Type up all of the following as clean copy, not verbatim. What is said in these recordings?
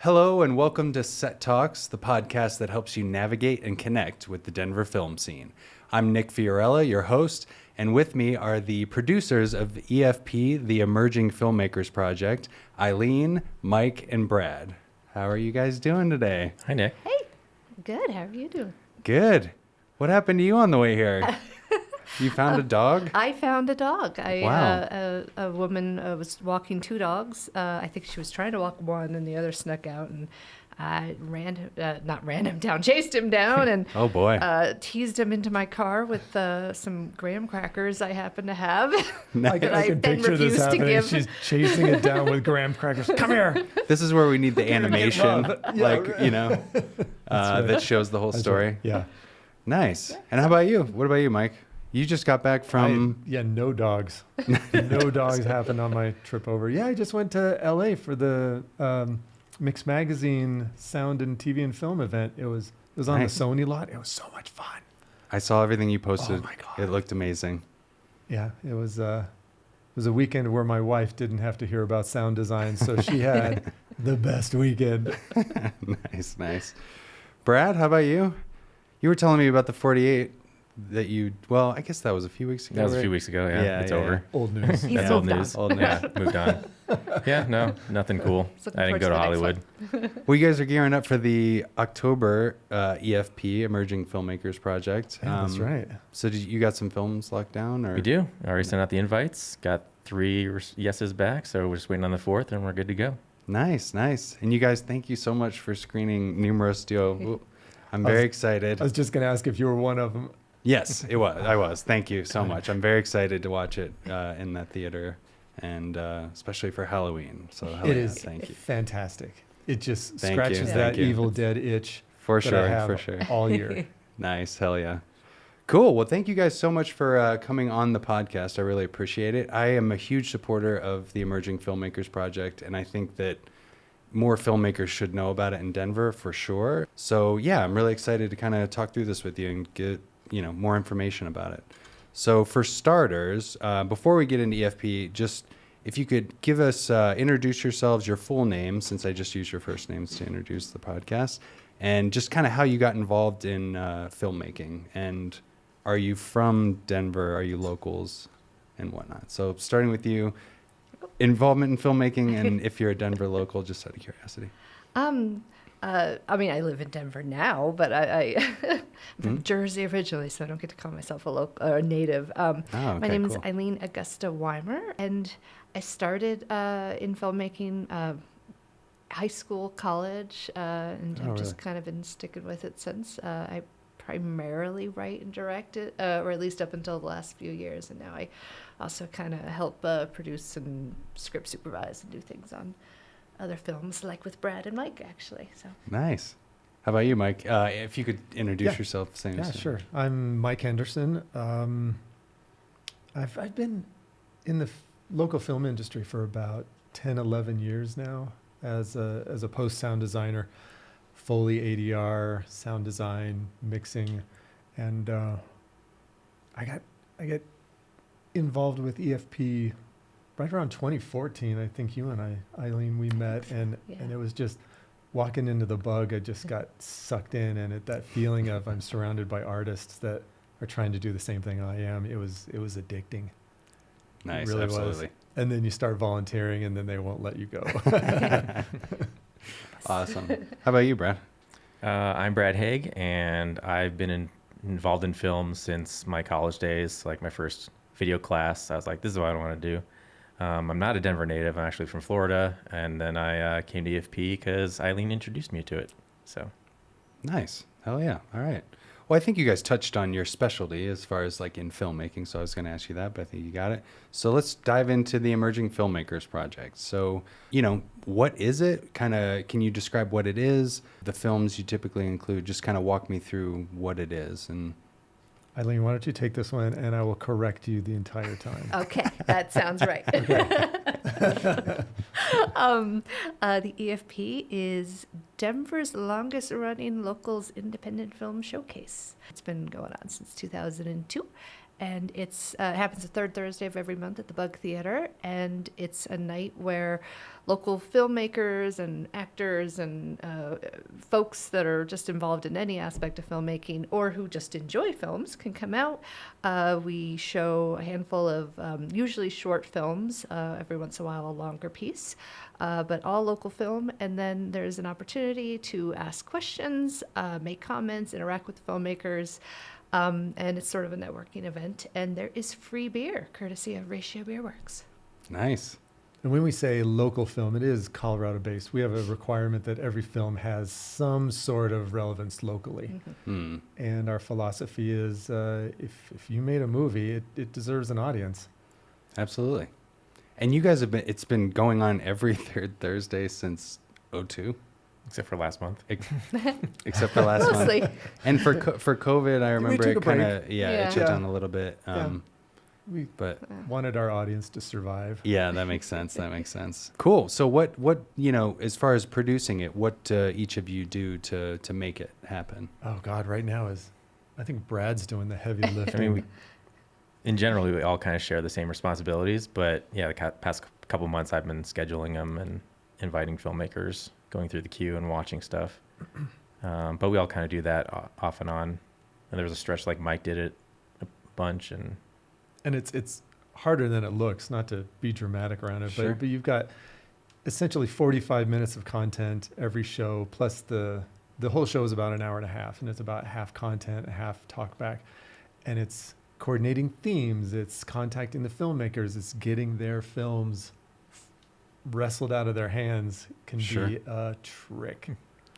Hello and welcome to Set Talks, the podcast that helps you navigate and connect with the Denver film scene. I'm Nick Fiorella, your host, and with me are the producers of EFP, the Emerging Filmmakers Project, Eileen, Mike, and Brad. How are you guys doing today? Hi, Nick. Hey, good. How are you doing? Good. What happened to you on the way here? You found a dog? I found a dog. Wow. A woman was walking two dogs. I think she was trying to walk one, and the other snuck out, and I chased him down, and Oh, boy. teased him into my car with some graham crackers I happen to have. Nice. that I can then picture this refused to happening. give. She's chasing it down with graham crackers. Come here. This is where we need the animation, Yeah, right. that shows the whole That's story. right. Yeah. Nice. And how about you? What about you, Mike? You just got back from... No dogs. No dogs happened on my trip over. Yeah, I just went to LA for the Mixed Magazine Sound and TV and Film event. It was on Nice. the Sony lot. It was so much fun. I saw everything you posted. Oh, my God. It looked amazing. Yeah, it was a weekend where my wife didn't have to hear about sound design, so she had the best weekend. Nice. Brad, how about you? You were telling me about the 48 that I guess that was a few weeks ago. That was a right? few weeks ago. Yeah, it's over. Old news. He's That's moved old on. news. Old news. Yeah, moved on. Yeah, no, nothing cool. Looking I didn't go forward to to the next Hollywood. Well, you guys are gearing up for the October EFP, Emerging Filmmakers Project. Yeah, that's right. So you got some films locked down? Or? We do. I already sent out the invites. Got 3 yeses back, so we're just waiting on the 4th, and we're good to go. Nice. And you guys, thank you so much for screening Numerus. I'm very excited. I was just going to ask if you were one of them. Yes, I was. Thank you so much. I'm very excited to watch it in that theater, and especially for Halloween. So hell It yeah, is thank you. fantastic. It just Thank you, scratches thank that you. Evil Dead itch For that I have for sure. all year. Nice, hell yeah. Cool. Well, thank you guys so much for coming on the podcast. I really appreciate it. I am a huge supporter of the Emerging Filmmakers Project, and I think that more filmmakers should know about it in Denver for sure. So yeah, I'm really excited to kind of talk through this with you and get more information about it. So for starters, before we get into EFP, just if you could give us, introduce yourselves, your full name, since I just used your first names to introduce the podcast, and just kind of how you got involved in filmmaking. And are you from Denver? Are you locals and whatnot? So starting with you, involvement in filmmaking, and if you're a Denver local, just out of curiosity. I live in Denver now, but I'm from Jersey originally, so I don't get to call myself a native. Okay, My name is cool. Eileen Agosta-Weimer, and I started in filmmaking high school, college, and I've just kind of been sticking with it since. I primarily write and direct it, or at least up until the last few years, and now I also kind of help produce and script supervise and do things on other films, like with Brad and Mike, actually. So Nice. How about you, Mike? If you could introduce Yeah. yourself. Same. Yeah, sure. I'm Mike Henderson. I've been in the local film industry for about 10, 11 years now as a post-sound designer, Foley, ADR, sound design, mixing, and I got involved with EFP right around 2014. I think you and Eileen, we met, and it was just walking into the bug. I just got sucked in, and that feeling of I'm surrounded by artists that are trying to do the same thing I am. It was addicting. Nice. It really Absolutely. was. And then you start volunteering, and then they won't let you go. Awesome. How about you, Brad? I'm Brad Haag, and I've been involved in film since my college days, like my first video class. I was like, this is what I want to do. I'm not a Denver native. I'm actually from Florida. And then I came to EFP because Eileen introduced me to it. So Nice. Hell yeah. All right. Well, I think you guys touched on your specialty as far as like in filmmaking. So I was going to ask you that, but I think you got it. So let's dive into the Emerging Filmmakers Project. So, what is it? Can you describe what it is? The films you typically include, just kind of walk me through what it is. And Eileen, why don't you take this one, and I will correct you the entire time. okay, that sounds right. The EFP is Denver's longest running locals independent film showcase. It's been going on since 2002, and it happens the third Thursday of every month at the Bug Theater, and it's a night where local filmmakers and actors and folks that are just involved in any aspect of filmmaking or who just enjoy films can come out. We show a handful of usually short films, every once in a while a longer piece, but all local film. And then there's an opportunity to ask questions, make comments, interact with the filmmakers. And it's sort of a networking event. And there is free beer, courtesy of Ratio Beer Works. Nice. And when we say local film, it is Colorado-based. We have a requirement that every film has some sort of relevance locally. Mm. And our philosophy is if you made a movie, it deserves an audience. Absolutely. And you guys it's been going on every third Thursday since '02. Except for last month. Except for last Mostly. month. And for COVID, I remember took it a break. kind of, it shut down a little bit. We But wanted our audience to survive. yeah, that makes sense. That makes sense. Cool. So what, as far as producing it, what each of you do to make it happen? Oh God, right now I think Brad's doing the heavy lifting. I mean, in general, we all kind of share the same responsibilities, but yeah, the past couple months I've been scheduling them and inviting filmmakers, going through the queue and watching stuff. But we all kind of do that off and on. And there was a stretch like Mike did it a bunch, and it's harder than it looks, not to be dramatic around it, Sure. but you've got essentially 45 minutes of content every show, plus the whole show is about an hour and a half, and it's about half content, half talk back. And it's coordinating themes, it's contacting the filmmakers, it's getting their films wrestled out of their hands can Sure. be a trick.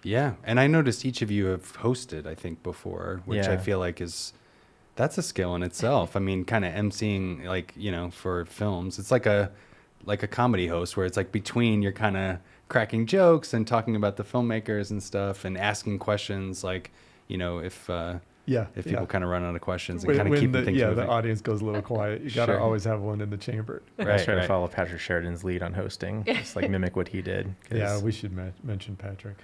Yeah. And I noticed each of you have hosted, I think, before, which I Yeah. feel like that's a skill in itself. I mean, kind of emceeing, like, for films, it's like a comedy host where it's like between you're kind of cracking jokes and talking about the filmmakers and stuff and asking questions, like, if people kind of run out of questions and kind of keep things moving. the audience goes a little quiet, you got to Sure. always have one in the chamber. I was trying to follow Patrick Sheridan's lead on hosting, just like mimic what he did. 'Cause Yeah, we should mention Patrick.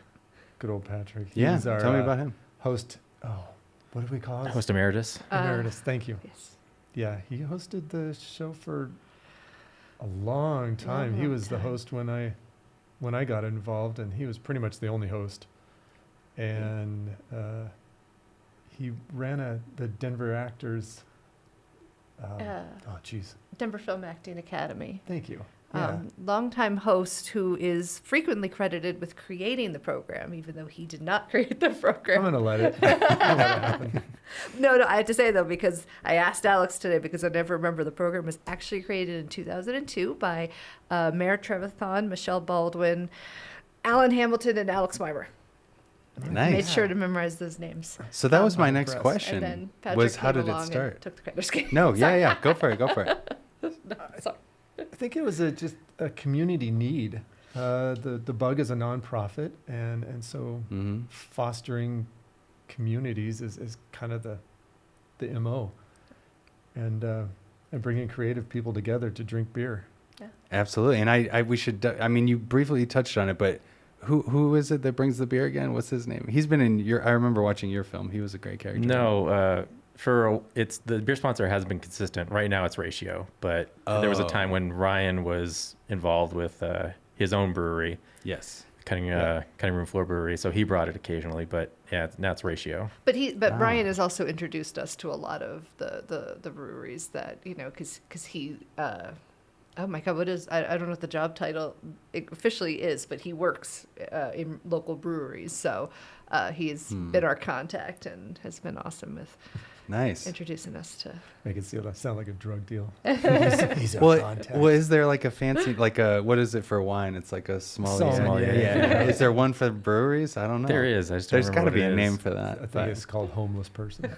Good old Patrick. Yeah, He's our, tell me about him. host. Oh, what do we call him? Host emeritus. Emeritus. Thank you. Yes. Yeah, he hosted the show for a long time. He long was the time. host when I got involved, and he was pretty much the only host. And he ran the Denver Actors. Oh, geez. Denver Film Acting Academy. Thank you. Yeah. Longtime host who is frequently credited with creating the program, even though he did not create the program. I'm gonna let it happen. No, I have to say, though, because I asked Alex today, because I never remember, the program was actually created in 2002 by Mayor Trevathan, Michelle Baldwin, Alan Hamilton, and Alex Weimer. I made Nice. sure to memorize those names. So that was my I'm next impressed. question. And then Patrick Was how came did it along and start? took the credit scheme. No, yeah. Go for it. No, sorry. I think it was just a community need. The Bug is a nonprofit, and so Hmm. fostering communities is kind of the MO, and bringing creative people together to drink beer. Absolutely. And we should, I mean, you briefly touched on it, but who is it that brings the beer again? What's his name? He's been in I remember watching your film. He was a great character. No, it's the beer sponsor has been consistent. Right now it's Ratio, but there was a time when Ryan was involved with his own brewery, Yes. Cutting Room Floor Brewery. So he brought it occasionally, but yeah, now it's Ratio. But Brian has also introduced us to a lot of the breweries that, because he, oh my God, I don't know what the job title officially is, but he works in local breweries. So he's been our contact and has been awesome with Nice. introducing us to. Make it sound like a drug deal. He's our Well, contact. is there like a fancy, what is it for wine? It's like a sommelier. Sommelier, Yeah. yeah. Is there one for breweries? I don't know. There is. I just don't There's got to remember be what a it name is. for I that. think but it's called homeless person.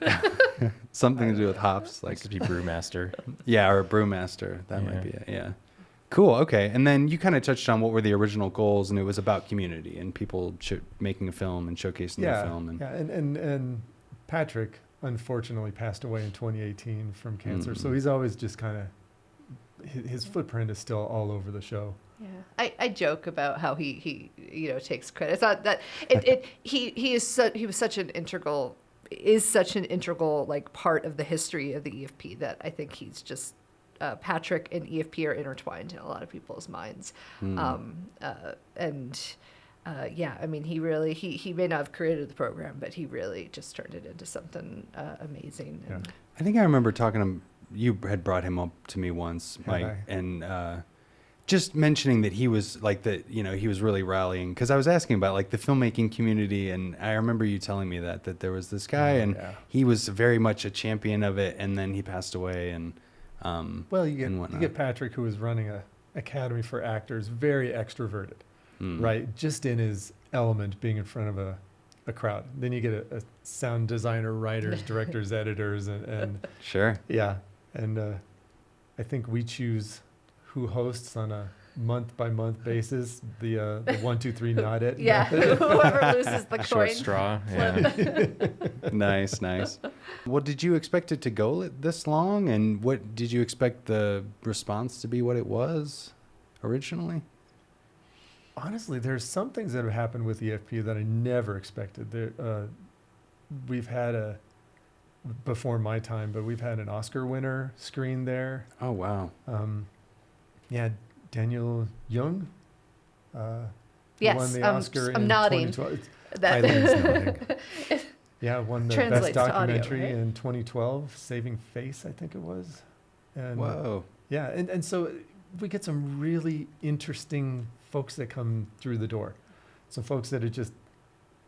something to do with hops. Like Like, to be brewmaster. yeah, or a brewmaster. That might Yeah. be it. Yeah. Cool. Okay. And then you kind of touched on what were the original goals, and it was about community and people making a film and showcasing their film. And and Patrick unfortunately passed away in 2018 from cancer, so he's always just kind of his footprint is still all over the show. Yeah, I joke about how he takes credit. It's not that he was such an integral is such an integral like part of the history of the EFP that I think he's just Patrick and EFP are intertwined in a lot of people's minds. Yeah, I mean, he may not have created the program, but he really just turned it into something amazing. Yeah. I think I remember talking to him. You had brought him up to me once, Had Mike, I? and just mentioning that he was like that. You know, he was really rallying because I was asking about like the filmmaking community, and I remember you telling me that there was this guy, and he was very much a champion of it, and then he passed away, and Well, you and whatnot. get Patrick, who was running a academy for actors, very extroverted, right? Just in his element, being in front of a crowd. Then you get a sound designer, writers, directors, editors, and Sure. yeah. And I think we choose who hosts on a month-by-month basis, the 1, 2, 3 nod it. Yeah, whoever loses the Short coin. straw. Yeah. Nice. Well, did you expect it to go this long? And what did you expect the response to be what it was originally? Honestly, there's some things that have happened with EFP that I never expected. We've had before my time, but we've had an Oscar winner screen there. Oh, wow. Yeah, Daniel Jung. Yes, won the I'm Oscar I'm in nodding. 2012. That- Eileen's nodding. Yeah, won the Translates best to audio, documentary right? in 2012, Saving Face, I think it was. And Whoa. yeah, and so we get some really interesting folks that come through the door. Some folks that have just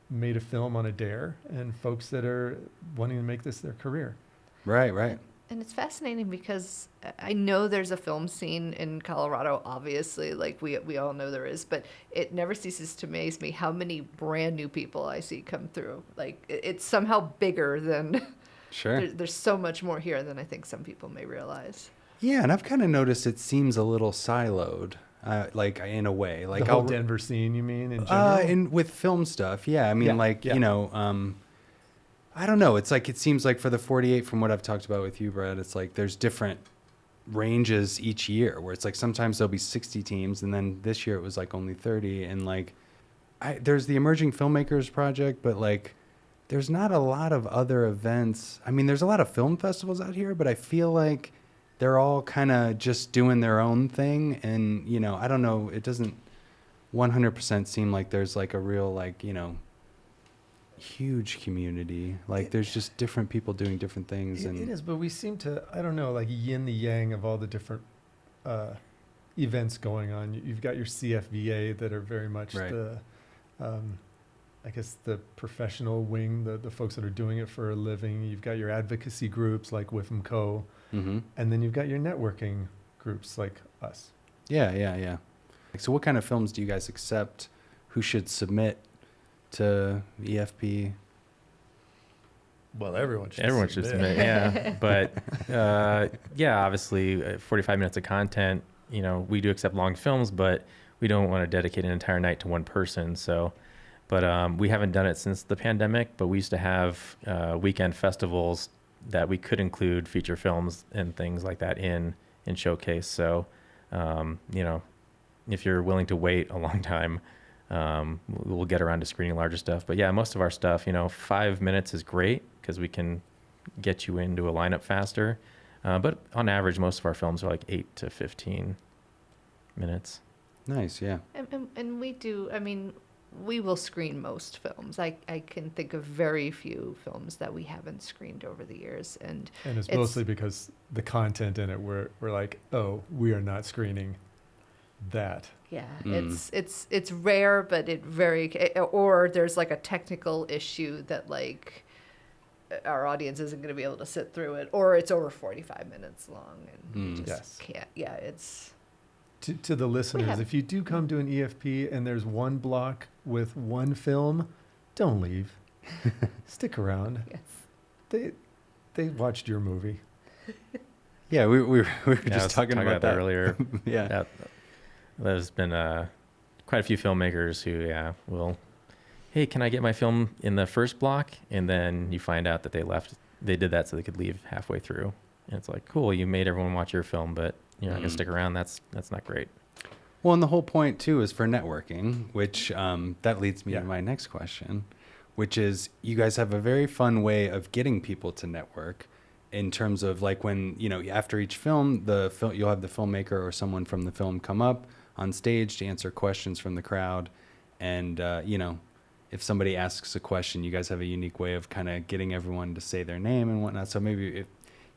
made a film on a dare, and folks that are wanting to make this their career. Right. And it's fascinating because I know there's a film scene in Colorado, obviously, like we all know there is, but it never ceases to amaze me how many brand new people I see come through. Like it's somehow bigger than, Sure. there's so much more here than I think some people may realize. Yeah, and I've kind of noticed it seems a little siloed, like in a way. Like The whole Denver scene, you mean, in general? and with film stuff, yeah. I mean, Yeah, like yeah. you know, I don't know. It's like it seems like for the 48, from what I've talked about with you, Brad, it's like there's different ranges each year. Where it's like sometimes there'll be 60 teams, and then this year it was like only 30. And like, there's the Emerging Filmmakers Project, but like, there's not a lot of other events. I mean, there's a lot of film festivals out here, but I feel like they're all kind of just doing their own thing. And, you know, I don't know, it doesn't 100% seem like there's like a real, like, you know, huge community. Like there's just different people doing different things. And It is, but we seem to, I don't know, like yin the yang of all the different events going on. You've got your CFVA that are very much Right. I guess the professional wing, the folks that are doing it for a living. You've got your advocacy groups like WIFM Co. Mhm. And then you've got your networking groups like us. Yeah. So what kind of films do you guys accept? Who should submit to EFP? Well, everyone should Everyone should submit, yeah. But yeah, obviously, 45 minutes of content. You know, we do accept long films, but we don't want to dedicate an entire night to one person. So, but we haven't done it since the pandemic. But we used to have weekend festivals that we could include feature films and things like that in showcase. So, you know, if you're willing to wait a long time, we'll get around to screening larger stuff. But yeah, most of our stuff, you know, 5 minutes is great because we can get you into a lineup faster. But on average, most of our films are like 8 to 15 minutes. Nice, yeah. And we do, I mean, we will screen most films. I can think of very few films that we haven't screened over the years. And And it's mostly because the content in it, we're like, oh, we are not screening that. yeah, Mm. it's rare, but or there's like a technical issue that like our audience isn't going to be able to sit through it, or it's over 45 minutes long and we Mm. just Yes. can't. Yeah, it's To the listeners, have- if you do come to an EFP and there's one block with one film, don't leave. Stick around. yes. They watched your movie. Yeah, we were Yeah, I just was talking about that earlier. Yeah. Yeah, there's been quite a few filmmakers who, will, hey, can I get my film in the first block? And then you find out that they did that so they could leave halfway through. And it's like, cool, you made everyone watch your film, but you're not going to stick around. That's not great. Well, and the whole point too is for networking, which that leads me Yeah. to my next question. which is you guys have a very fun way of getting people to network in terms of like when, after each film, you'll have the filmmaker or someone from the film come up on stage to answer questions from the crowd. And, if somebody asks a question, you guys have a unique way of kind of getting everyone to say their name and whatnot. So maybe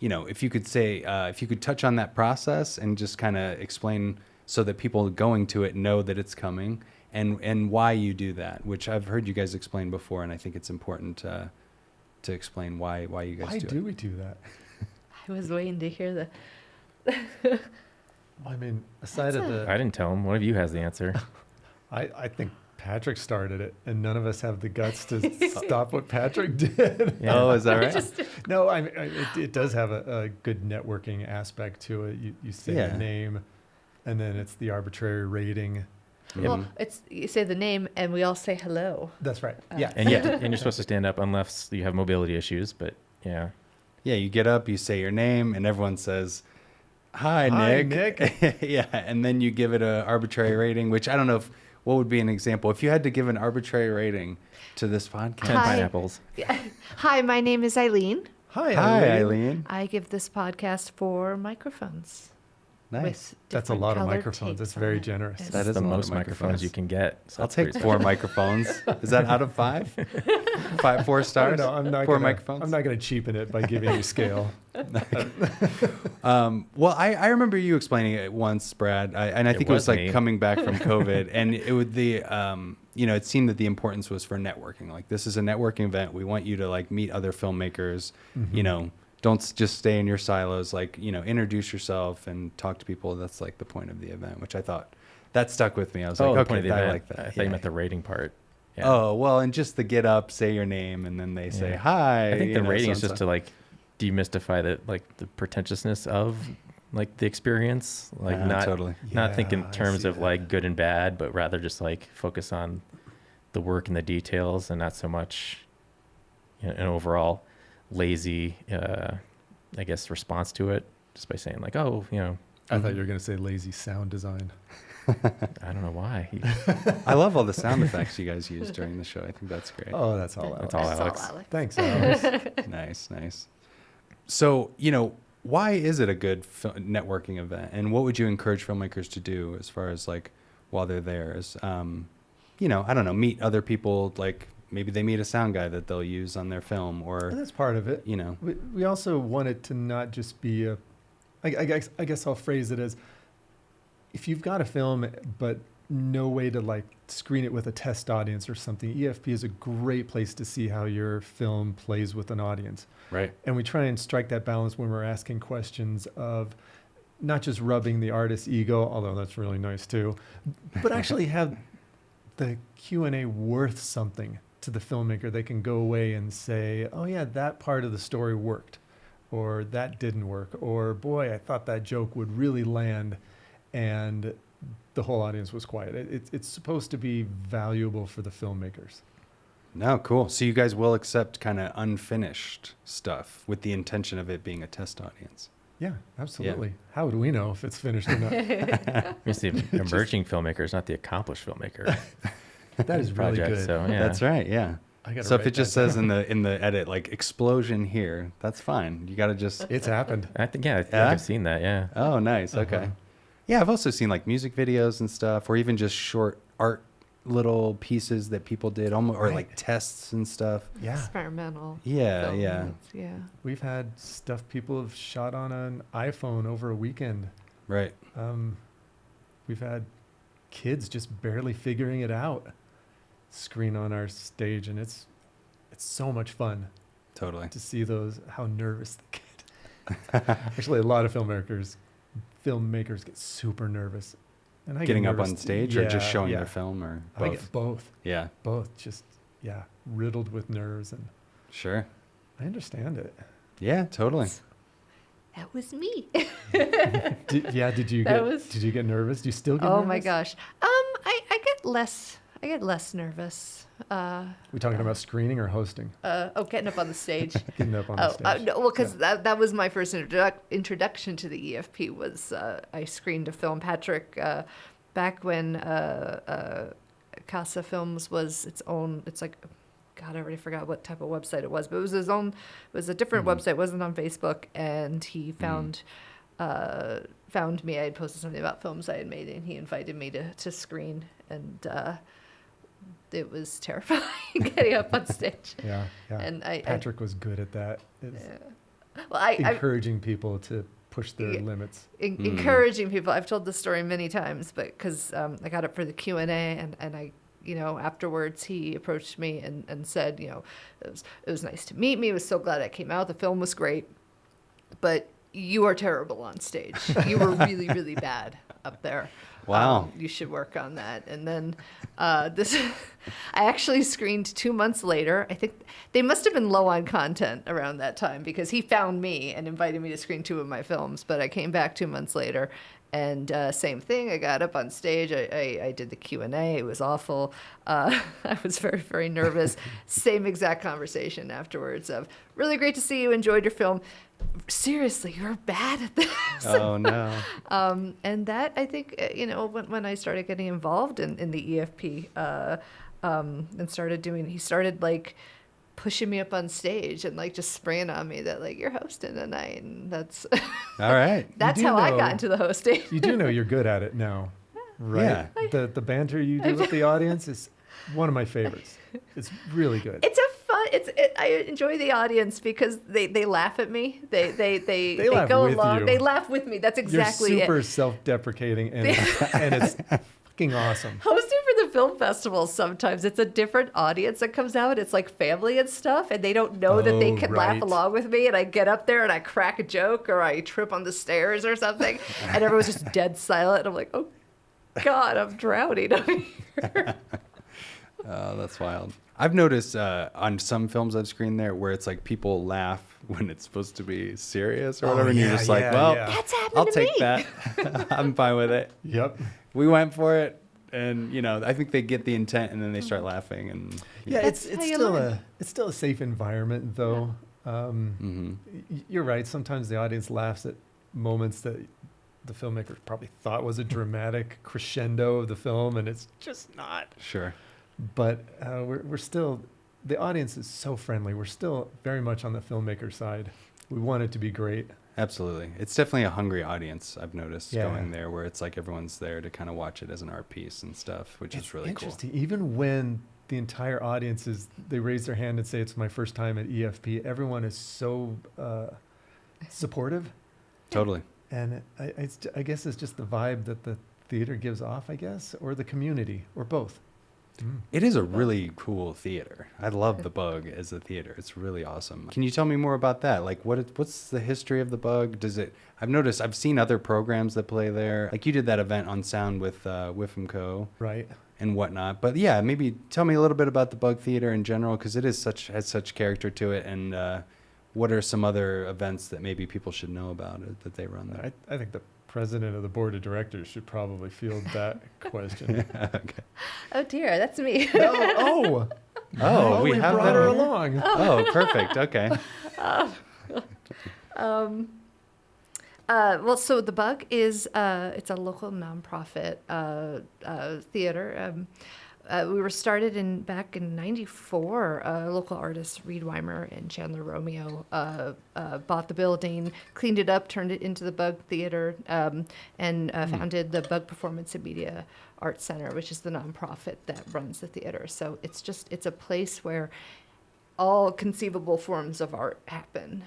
if you could touch on that process and just kind of explain so that people going to it know that it's coming and why you do that, which I've heard you guys explain before. And I think it's important to explain why you guys do it. Why do we do that? I was waiting to hear the. I mean, aside of the, I didn't tell him. One of you has the answer. I think Patrick started it, and none of us have the guts to stop what Patrick did. Yeah. Oh, is that right? No, it does have a good networking aspect to it. You say Yeah. the name, and then it's the arbitrary rating. Well, it's you say the name and we all say hello. That's right. Yeah. And and you're supposed to stand up unless you have mobility issues. But yeah, Yeah, you get up, you say your name, and everyone says, Hi, Hi, Nick. Yeah, and then you give it an arbitrary rating, which I don't know what would be an example. If you had to give an arbitrary rating to this podcast. 10 Hi. pineapples. Yeah. Hi, my name is Eileen. Hi, Hi, Eileen. I give this podcast 4 microphones. Nice. With That's a different lot of colored microphones. tapes That's very on it. generous. Yes. That is the a lot of most microphones you can get. So I'll that's take pretty 4 microphones. Is that out of 5? 4 stars? No, I'm not 4 gonna, microphones? I'm not going to cheapen it by giving you scale. Well, I remember you explaining it once, Brad, and I think it was was like me. coming back from COVID, and it would it seemed that the importance was for networking. Like, this is a networking event. We want you to like meet other filmmakers. Don't just stay in your silos. Like, introduce yourself and talk to people. That's like the point of the event, which I thought that stuck with me. I was the like, point of okay, the I event. like that. I thought you meant the rating part. Yeah. Oh, well, and just the get up, say your name, and then they say Yeah. hi. I think the rating is so-and-so. just to like demystify the pretentiousness of like the experience, like not totally. not think in Yeah, I terms see of like good and bad, but rather just like focus on the work and the details, and not so much an overall lazy, I guess, response to it, just by saying like, oh, I thought you were going to say lazy sound design. I don't know why. I love all the sound effects you guys use during the show. I think that's great. Oh, that's all. That's Alex. all, That's Alex. all, Alex. Thanks, Alex. Nice. So, why is it a good networking event? And what would you encourage filmmakers to do as far as like while they're there? Is, I don't know, meet other people, like maybe they meet a sound guy that they'll use on their film, or, And that's part of it. We also want it to not just be I guess I'll phrase it as, if you've got a film but no way to like screen it with a test audience or something, EFP is a great place to see how your film plays with an audience. right. And we try and strike that balance when we're asking questions of not just rubbing the artist's ego, although that's really nice too, but actually have the Q&A worth something to the filmmaker. They can go away and say, oh yeah, that part of the story worked, or that didn't work, or boy, I thought that joke would really land, and the whole audience was quiet. It's supposed to be valuable for the filmmakers. No, cool. So you guys will accept kind of unfinished stuff with the intention of it being a test audience. Yeah, absolutely. How would we know if it's finished or not? It's the emerging filmmakers, not the accomplished filmmaker. That is really project. good. So yeah, That's right. Yeah. I gotta So if write it just that says in the edit, like explosion here, that's fine. You got to just, It's happened. I think Yeah? I've seen that. Yeah. oh, nice. Okay. Uh-huh. Yeah. I've also seen like music videos and stuff, or even just short art little pieces that people did, almost, or Right. like tests and stuff. Yeah. Experimental. Yeah. film. Yeah. Yeah. We've had stuff people have shot on an iPhone over a weekend. Right. We've had kids just barely figuring it out screen on our stage, and it's so much fun Totally. to see how nervous they get. Actually, a lot of filmmakers get super nervous. And I get Getting up on nervous- stage or just Yeah, showing yeah. their film, or I both? get both. Yeah. Both just riddled with nerves, and Sure. I understand it. Yeah. Totally. That was me. Did you get nervous? Do you still get nervous? Oh my gosh. I get less nervous. We talking about screening or hosting? Getting up on the stage. Getting up on the stage. No, well, because that was my first introduction to the EFP. Was I screened a film, Patrick, back when Casa Films was its own. It's like a God, I already forgot what type of website it was, but it was his own. It was a different website. It wasn't on Facebook, and he found me. I had posted something about films I had made, and he invited me to screen, and it was terrifying getting up on stage. Yeah. And Patrick was good at that. Well, Encouraging people to push their limits. Encouraging people. I've told this story many times, but because I got up for the Q&A, and I, afterwards he approached me and said, it was nice to meet me. I was so glad I came out. The film was great, but you are terrible on stage. You were really, really bad up there. Wow. You should work on that. And then I actually screened 2 months later. I think they must have been low on content around that time, because he found me and invited me to screen 2 of my films. But I came back 2 months later, and same thing. I got up on stage. I did the Q&A. It was awful. I was very, very nervous. Same exact conversation afterwards of, really great to see you. Enjoyed your film. Seriously, you're bad at this. Oh, no. And that, I think, when I started getting involved in the EFP and he started like pushing me up on stage and like just spraying on me that like, you're hosting tonight. And that's All right. that's how I got into the hosting. You do know you're good at it now, right? Yeah. The banter you do with the audience is one of my favorites. It's really good. It's a fun. I enjoy the audience because they laugh at me. They laugh go with along. you. They laugh with me. That's exactly You're super it. self-deprecating, and it's fucking awesome. Hosting for the film festival, sometimes it's a different audience that comes out. It's like family and stuff, and they don't know that they can laugh right. along with me. And I get up there and I crack a joke, or I trip on the stairs or something, and everyone's just dead silent. And I'm like, oh God, I'm drowning up here. Oh, that's wild. I've noticed on some films I've screened there where it's like people laugh when it's supposed to be serious or whatever, and you're just like, well, That's happened I'll to take me. that. I'm fine with it. Yep. We went for it, and I think they get the intent, and then they start laughing, and Yeah, That's it's how you still learn. it's still a safe environment, though. You're right. Sometimes the audience laughs at moments that the filmmakers probably thought was a dramatic crescendo of the film, and it's just not. sure. But we're still, the audience is so friendly. We're still very much on the filmmaker side. We want it to be great. Absolutely. It's definitely a hungry audience, I've noticed, Yeah. going there, where it's like everyone's there to kind of watch it as an art piece and stuff, which is really cool. Interesting. Even when the entire audience they raise their hand and say, it's my first time at EFP, everyone is so supportive. Totally. And I guess it's just the vibe that the theater gives off, I guess, or the community, or both. It is a really cool theater. I love the Bug as a theater. It's really awesome. Can you tell me more about that? Like, what's the history of the Bug? I've noticed, I've seen other programs that play there. Like, you did that event on sound with Whiff & Co. Right. and whatnot. But yeah, maybe tell me a little bit about the Bug Theater in general, because it has such character to it. And what are some other events that maybe people should know about it that they run there? I think the president of the board of directors should probably field that question. Okay. Oh dear, that's me. Oh, We have brought that her on- along. Oh, perfect. Okay. Well, so the Bug is it's a local nonprofit theater. We were started back in '94. Local artists Reed Weimer and Chandler Romeo bought the building, cleaned it up, turned it into the Bug Theater, and founded the Bug Performance and Media Arts Center, which is the nonprofit that runs the theater. So it's a place where all conceivable forms of art happen.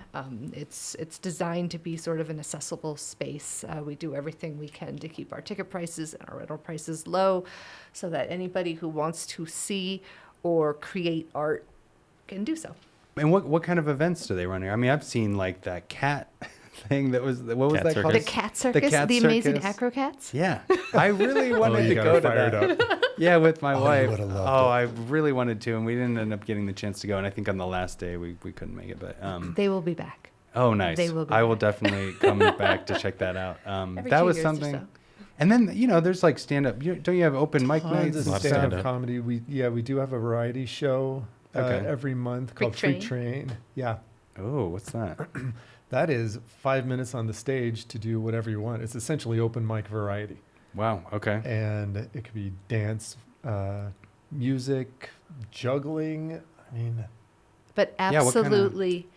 It's designed to be sort of an accessible space. We do everything we can to keep our ticket prices and our rental prices low so that anybody who wants to see or create art can do so. And what kind of events do they run here? I mean, I've seen like that cat thing what was Cat that called? The Circus? Cat Circus, Cat the Amazing Circus. Acrocats. Yeah, I really wanted you to got go her to fired that. up. Yeah, with my you wife. would've loved I really wanted to, and we didn't end up getting the chance to go. And I think on the last day we couldn't make it. But They will be back. oh, nice. They will be I will back. definitely come back to check that out. Every That 2 was years or something. so. And then there's there's like stand up. Don't you have open mic Tons nights? of A lot of stand-up stand-up. comedy. We do have a variety show Okay. every month Freak called Freak Train. Yeah. Oh, what's that? That is 5 minutes on the stage to do whatever you want. It's essentially open mic variety. Wow. Okay. And it could be dance, music, juggling, I mean, But Yeah, what kinda- absolutely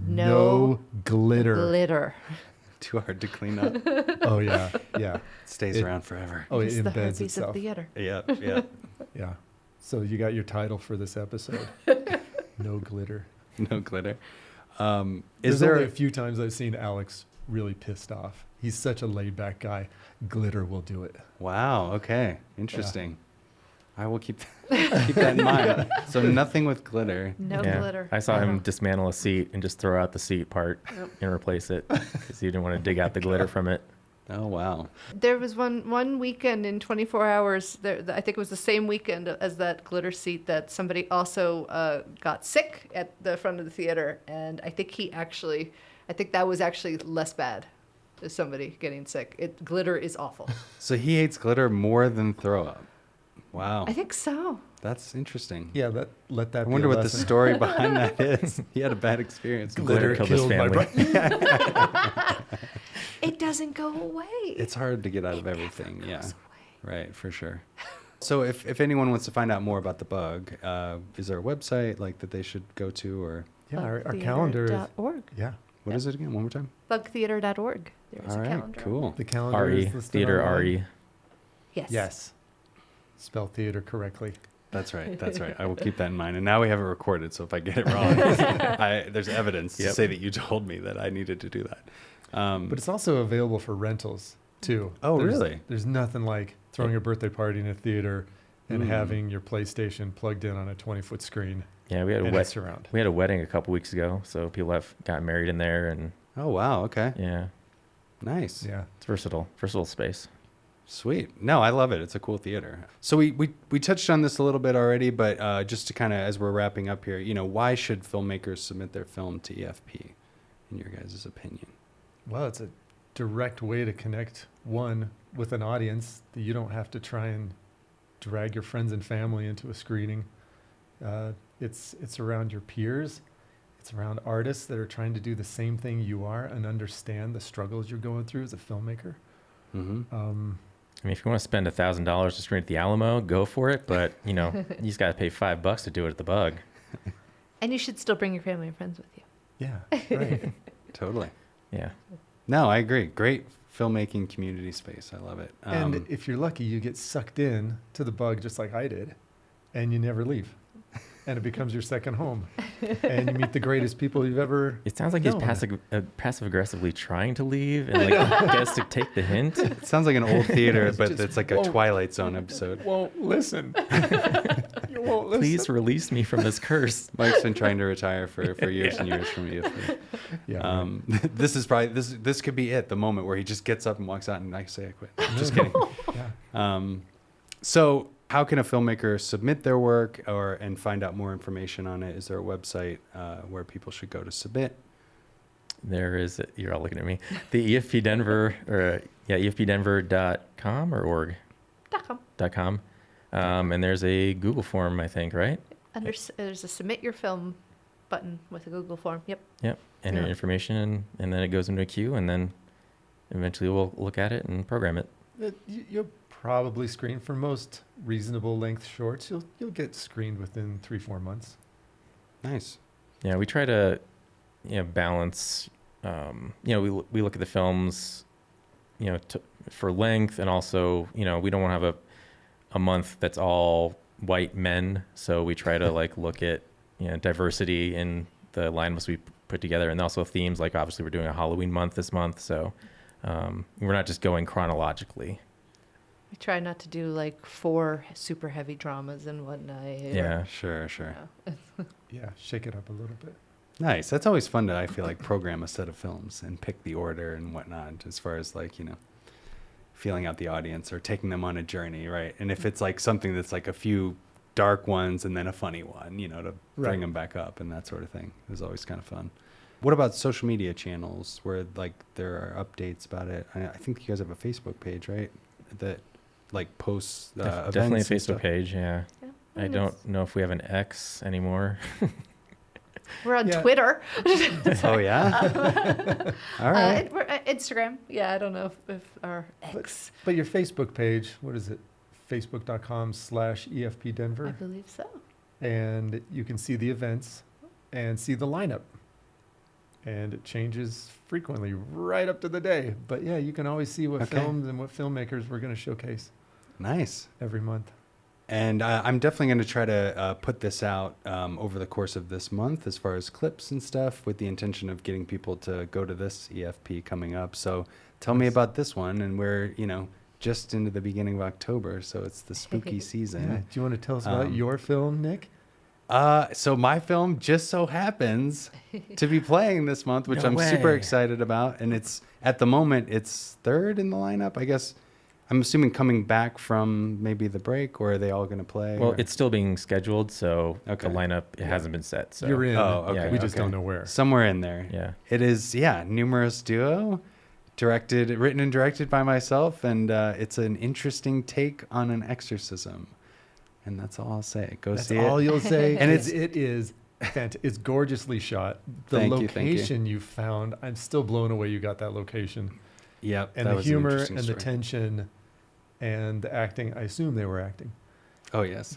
no glitter. glitter. Too hard to clean up. Oh yeah, yeah. It stays It- around forever. Oh, it It's the embeds herpes itself. of theater. Yeah, yeah. Yeah. So you got your title for this episode. No glitter. No glitter. There's Is there only a few times I've seen Alex really pissed off. He's such a laid back guy. Glitter will do it. Wow. Okay. Interesting. I will keep that in mind. So nothing with glitter. No Yeah. glitter. I saw him Uh-huh. dismantle a seat and just throw out the seat part and replace it because he didn't want to dig out the glitter from it. Oh wow. There was one weekend in 24 hours. I think it was the same weekend as that glitter seat that somebody also got sick at the front of the theater, and I think that was actually less bad. As somebody getting sick. Glitter is awful. So he hates glitter more than throw up. Wow. I think so. That's interesting. Yeah, let that I be wonder a what the lesson. story behind that is. He had a bad experience. with Glitter killed his my family. brother. It doesn't go away. It's hard to get out of everything. Never Yeah. goes away. Right, for sure. So if anyone wants to find out more about the bug, is there a website like that they should go to, or Yeah, our calendar is, Bugtheater.org. yeah. what is it again? One more time. Bugtheater.org. There's All a right, calendar. cool. The calendar RE, is listed theater online. RE. Yes. Yes. Spell theater correctly. That's right. That's right. I will keep that in mind. And now we have it recorded, so if I get it wrong, there's evidence to Yep. say that you told me that I needed to do that. But it's also available for rentals too. Oh, There's- really? There's nothing like throwing a birthday party in a theater and Mm. having your PlayStation plugged in on a 20-foot screen Yeah, we had a and it's wet. around. We had a wedding a couple weeks ago, so people have got married in there, and Oh wow. Okay. yeah, Nice. Yeah. it's versatile space. Sweet. No, I love it. It's a cool theater. So we touched on this a little bit already, but just to kind of, as we're wrapping up here, why should filmmakers submit their film to EFP, in your guys' opinion? Well, it's a direct way to connect with an audience that you don't have to try and drag your friends and family into a screening. It's around your peers. It's around artists that are trying to do the same thing you are and understand the struggles you're going through as a filmmaker. Mm-hmm. I mean, if you want to spend $1,000 to screen at the Alamo, go for it. But you just got to pay $5 to do it at the Bug. And you should still bring your family and friends with you. Yeah, right. Totally. Yeah, No, I agree. Great filmmaking community space. I love it. And if you're lucky, you get sucked in to the Bug just like I did, and you never leave. And it becomes your second home. And you meet the greatest people you've ever it sounds like he's known. passive aggressively trying to leave and like gets to take the hint. it sounds like an old theater, It's but just it's like a won't- Twilight Zone episode. Won't listen. You won't listen. Please release me from this curse. Mike's been trying to retire for years and years from EFP. Yeah. This is probably this could be it, the moment where he just gets up and walks out and I say I quit. Just kidding. Yeah. So how can a filmmaker submit their work and find out more information on it? Is there a website where people should go to submit? There is, you're all looking at me, the EFP Denver, EFPdenver.com or org. .com. .com. And there's a Google form, I think, right? There's a submit your film button with a Google form. Yep. Yep. Enter Yeah. information, and then it goes into a queue, and then eventually we'll look at it and program it. You'll probably screen for most reasonable length shorts. You'll get screened within 3-4 months. Nice. Yeah, we try to, balance. We look at the films, for length, and also, we don't want to have a month that's all white men. So we try to look at diversity in the lineups we put together, and also themes. Like obviously we're doing a Halloween month this month, so we're not just going chronologically. We try not to do 4 super heavy dramas and whatnot. Yeah. Sure. Yeah, shake it up a little bit. Nice. That's always fun to, I feel like, program a set of films and pick the order and whatnot, as far as feeling out the audience or taking them on a journey, right? And if it's something that's a few dark ones and then a funny one, to bring Right. them back up and that sort of thing is always kind of fun. What about social media channels where there are updates about it? I think you guys have a Facebook page, right? That posts Definitely a events and Facebook stuff. page. Yeah. Yeah. I don't know if we have an X anymore. We're on Yeah. Twitter. Oh yeah. All right. We're Instagram. Yeah, I don't know if our X. But your Facebook page, what is it? Facebook.com/EFP I Denver. believe so. and you can see the events and see the lineup. And it changes frequently right up to the day. But yeah, you can always see what films and what filmmakers we're going to showcase. Nice. Every month. And I'm definitely going to try to put this out over the course of this month as far as clips and stuff, with the intention of getting people to go to this EFP coming up. So tell me about this one. And we're, just into the beginning of October, so it's the spooky season. Yeah. Do you want to tell us about your film, Nick? So my film just so happens to be playing this month, which I'm super excited about. And it's, at the moment, it's third in the lineup, I guess. I'm assuming coming back from maybe the break, or are they all going to play? Well, it's still being scheduled, so the lineup hasn't been set. So you're in. Oh, okay. Yeah, we just don't know where. Somewhere in there. Yeah. It is, Numerus duo, written and directed by myself, and it's an interesting take on an exorcism. And that's all I'll say. Go see it. That's all you'll say. And it is fantastic. It's gorgeously shot. The Thank you. location you found, I'm still blown away you got that location. Yep. And the humor and the tension and the acting, I assume they were acting. Oh, yes.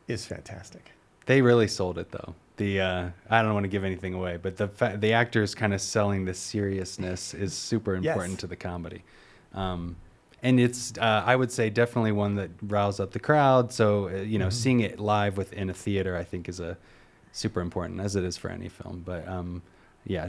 Is fantastic. They really sold it, though. I don't want to give anything away, but the actors kind of selling the seriousness is super important to the comedy. And it's, I would say, definitely one that roused up the crowd. So, seeing it live within a theater, I think, is super important, as it is for any film. But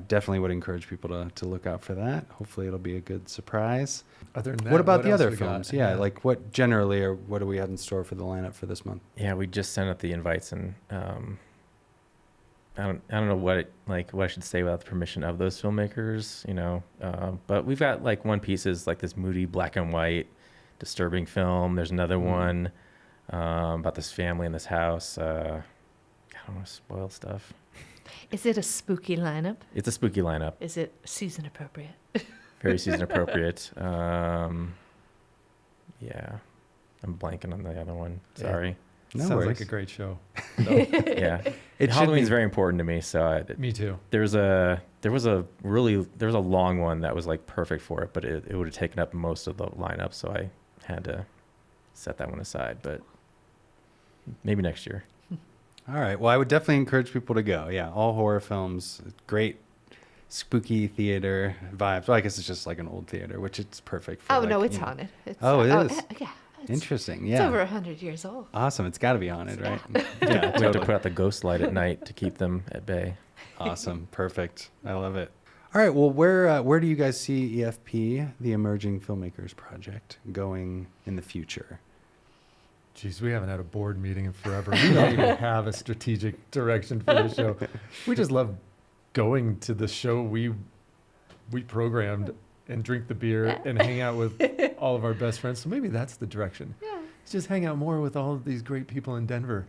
definitely would encourage people to look out for that. Hopefully it'll be a good surprise. Other than that, what about the else other we films? got? Yeah, like what generally, or what do we have in store for the lineup for this month? Yeah, we just sent out the invites, and I don't know what I should say without the permission of those filmmakers, but we've got like one piece is like this moody black and white disturbing film. There's another one about this family in this house. I don't want to spoil stuff. Is it a spooky lineup? It's a spooky lineup. Is it season appropriate? Very season appropriate. I'm blanking on the other one. Sorry. No Sounds worries. like a great show. Yeah. Halloween's very important to me, so Me too. there was a long one that was like perfect for it, but it would have taken up most of the lineup, so I had to set that one aside. But maybe next year. All right. Well, I would definitely encourage people to go. Yeah, all horror films, great spooky theater vibes. Well, I guess it's just like an old theater, which it's perfect for. No, it's haunted. It's, it is? Yeah. Interesting. It's Yeah. over 100 years old. Awesome. It's got to be haunted, right? Yeah, we have to put out the ghost light at night to keep them at bay. Awesome. Perfect. I love it. All right. Well, where do you guys see EFP, the Emerging Filmmakers Project, going in the future? Geez, we haven't had a board meeting in forever. We don't even have a strategic direction for the show. We just love going to the show we programmed and drink the beer and hang out with all of our best friends. So maybe that's the direction. Yeah. Let's just hang out more with all of these great people in Denver.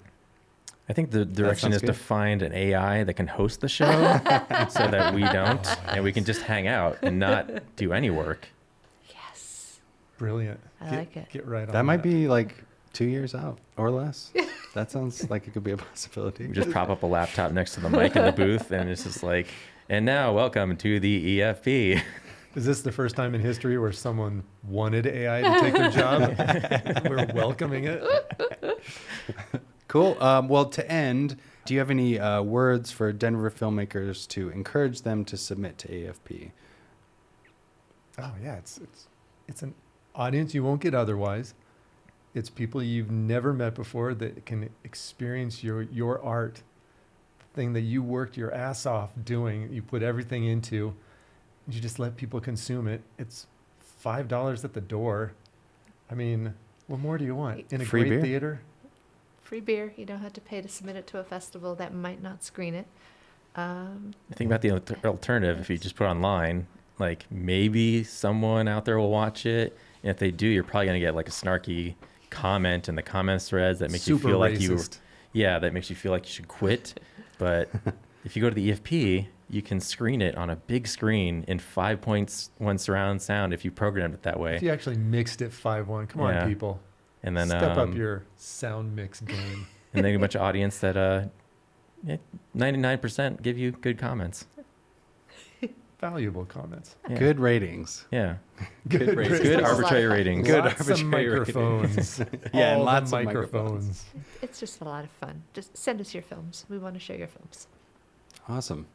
I think the direction is to find an AI that can host the show so that we don't, and we can just hang out and not do any work. Yes. Brilliant. I like it. Get right on That might be like 2 years out or less. That sounds like it could be a possibility. We just prop up a laptop next to the mic in the booth, and it's just like, and now welcome to the EFP. Is this the first time in history where someone wanted AI to take their job? We're welcoming it. Cool. Well, to end, do you have any words for Denver filmmakers to encourage them to submit to AFP? Oh yeah, it's an audience you won't get otherwise. It's people you've never met before that can experience your art, the thing that you worked your ass off doing. You put everything into. You just let people consume it. It's $5 at the door. I mean, what more do you want in a Free great beer. theater? Free beer. You don't have to pay to submit it to a festival that might not screen it. Think about the alternative. If you just put online, like maybe someone out there will watch it. And if they do, you're probably going to get like a snarky comment in the comments threads that makes you feel like that makes you feel like you should quit. But if you go to the EFP, you can screen it on a big screen in 5.1 surround sound if you programmed it that way. If you actually mixed it 5-1, come on, people. And then step up your sound mix game. And then a bunch of audience that 99% give you good comments. valuable comments. Yeah. Good ratings. Yeah. Good ratings. Good It's a lot of arbitrary fun. ratings. Good Lots of arbitrary microphones. Yeah, and All the lots of microphones. It's just a lot of fun. Just send us your films. We want to show your films. Awesome.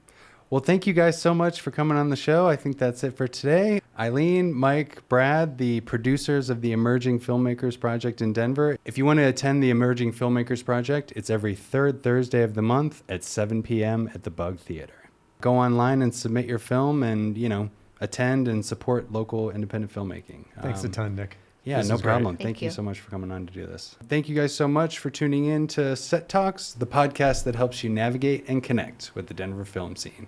Well, thank you guys so much for coming on the show. I think that's it for today. Eileen, Mike, Brad, the producers of the Emerging Filmmakers Project in Denver. If you want to attend the Emerging Filmmakers Project, it's every third Thursday of the month at 7 p.m. at the Bug Theater. Go online and submit your film and, attend and support local independent filmmaking. Thanks a ton, Nick. Yeah, This no is great. problem. Thank Thank you you. so much for coming on to do this. Thank you guys so much for tuning in to Set Talks, the podcast that helps you navigate and connect with the Denver film scene.